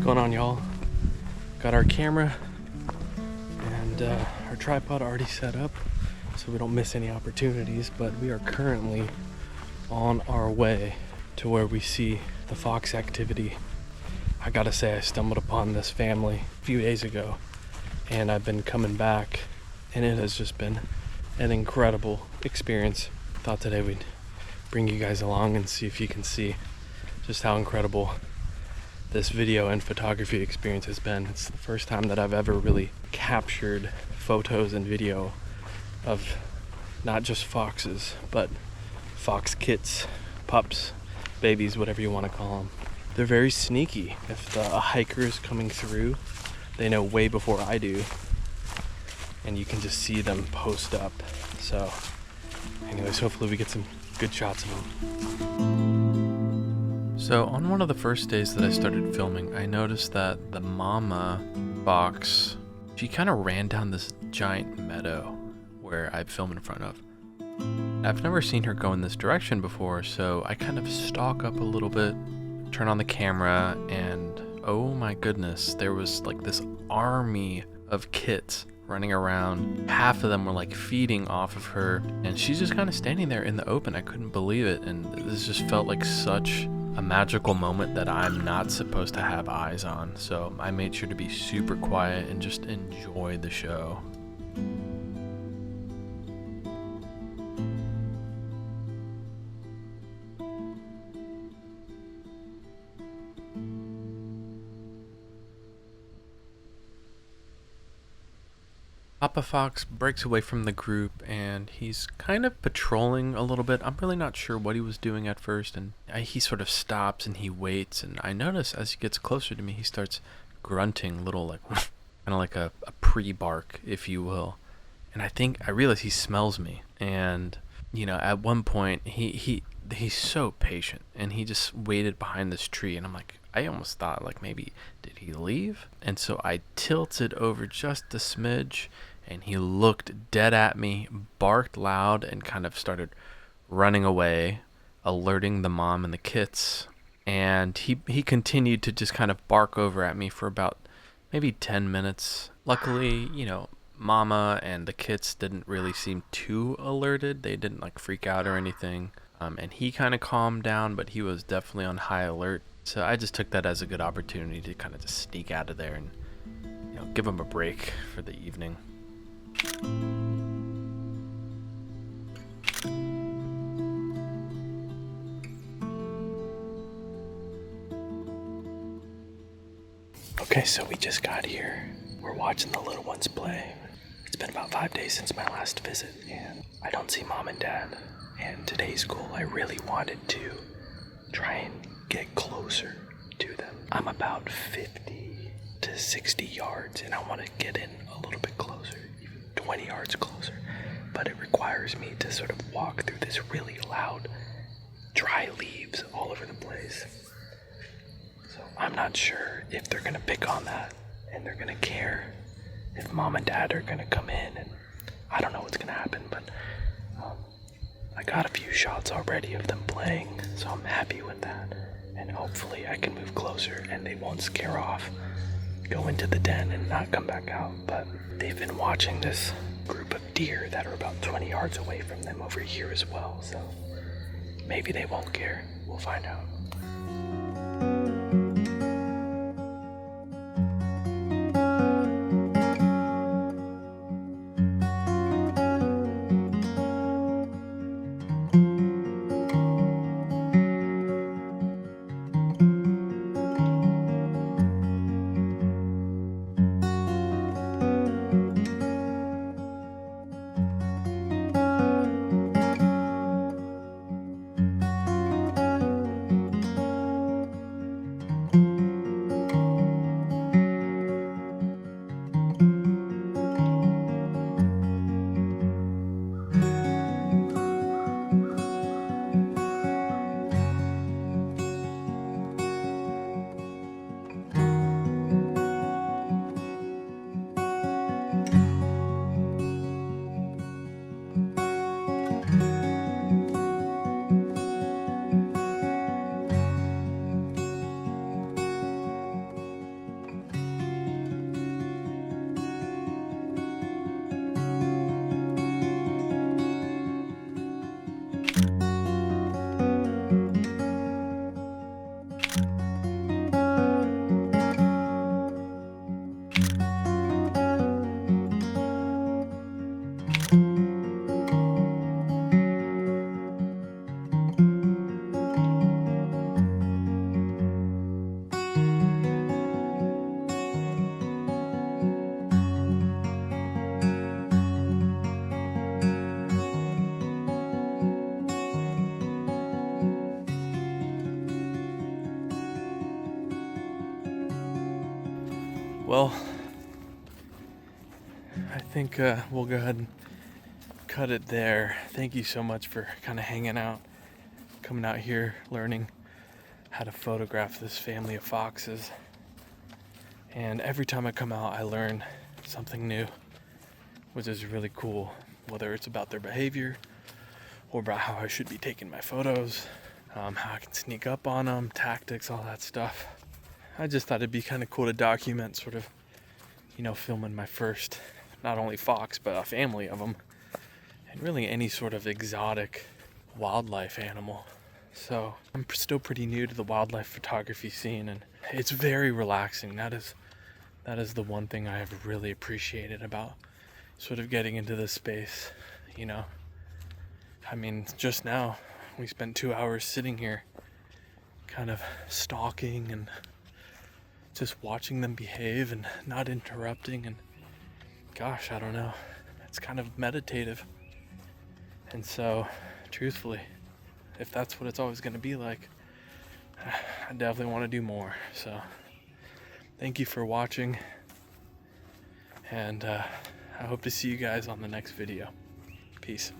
going on, y'all? Got our camera and our tripod already set up so we don't miss any opportunities, but we are currently on our way to where we see the fox activity. I gotta say, I stumbled upon this family a few days ago and I've been coming back and it has just been an incredible experience. Thought today we'd bring you guys along and see if you can see just how incredible this video and photography experience has been. It's the first time that I've ever really captured photos and video of not just foxes, but fox kits, pups, babies, whatever you want to call them. They're very sneaky. If a hiker is coming through, they know way before I do, and you can just see them post up. So anyways, hopefully we get some good shots of them. So on one of the first days that I started filming, I noticed that the mama fox, she kind of ran down this giant meadow where I film in front of. I've never seen her go in this direction before, so I kind of stalk up a little bit, turn on the camera, and oh my goodness, there was like this army of kits running around. Half of them were like feeding off of her, and she's just kind of standing there in the open. I couldn't believe it, and this just felt like such a magical moment that I'm not supposed to have eyes on. So I made sure to be super quiet and just enjoy the show. Papa Fox breaks away from the group and he's kind of patrolling a little bit. I'm really not sure what he was doing at first, and he sort of stops and he waits, and I notice as he gets closer to me he starts grunting, little like kind of like a pre-bark, if you will. And I realize he smells me, and you know, at one point he's so patient and he just waited behind this tree, and I'm like, I almost thought like maybe did he leave? And so I tilted over just a smidge, and he looked dead at me, barked loud, and kind of started running away, alerting the mom and the kits. And he continued to just kind of bark over at me for about maybe 10 minutes. Luckily, you know, mama and the kits didn't really seem too alerted. They didn't like freak out or anything. And he kind of calmed down, but he was definitely on high alert. So I just took that as a good opportunity to kind of just sneak out of there and, you know, give him a break for the evening. Okay, so we just got here. We're watching the little ones play. It's been about 5 days since my last visit, and I don't see mom and dad. And today's goal, I really wanted to try and get closer to them. I'm about 50 to 60 yards, and I want to get in a little bit closer, even 20 yards closer. But it requires me to sort of walk through this really loud, dry leaves all over the place. So I'm not sure if they're going to pick on that and they're going to care, if mom and dad are going to come in, and I don't know what's going to happen, but I got a few shots already of them playing, so I'm happy with that. And hopefully I can move closer and they won't scare off, go into the den and not come back out. But they've been watching this group of deer that are about 20 yards away from them over here as well, so maybe they won't care. We'll find out. Well, I think we'll go ahead and cut it there. Thank you so much for kind of hanging out, coming out here, learning how to photograph this family of foxes. And every time I come out, I learn something new, which is really cool, whether it's about their behavior or about how I should be taking my photos, how I can sneak up on them, tactics, all that stuff. I just thought it'd be kind of cool to document sort of, filming my first, not only fox, but a family of them, and really any sort of exotic wildlife animal. So I'm still pretty new to the wildlife photography scene, and it's very relaxing. That is the one thing I have really appreciated about sort of getting into this space, I mean, just now we spent 2 hours sitting here kind of stalking and just watching them behave and not interrupting, and gosh, I don't know, it's kind of meditative. And so, truthfully, if that's what it's always going to be like, I definitely want to do more. So thank you for watching, and I hope to see you guys on the next video. Peace.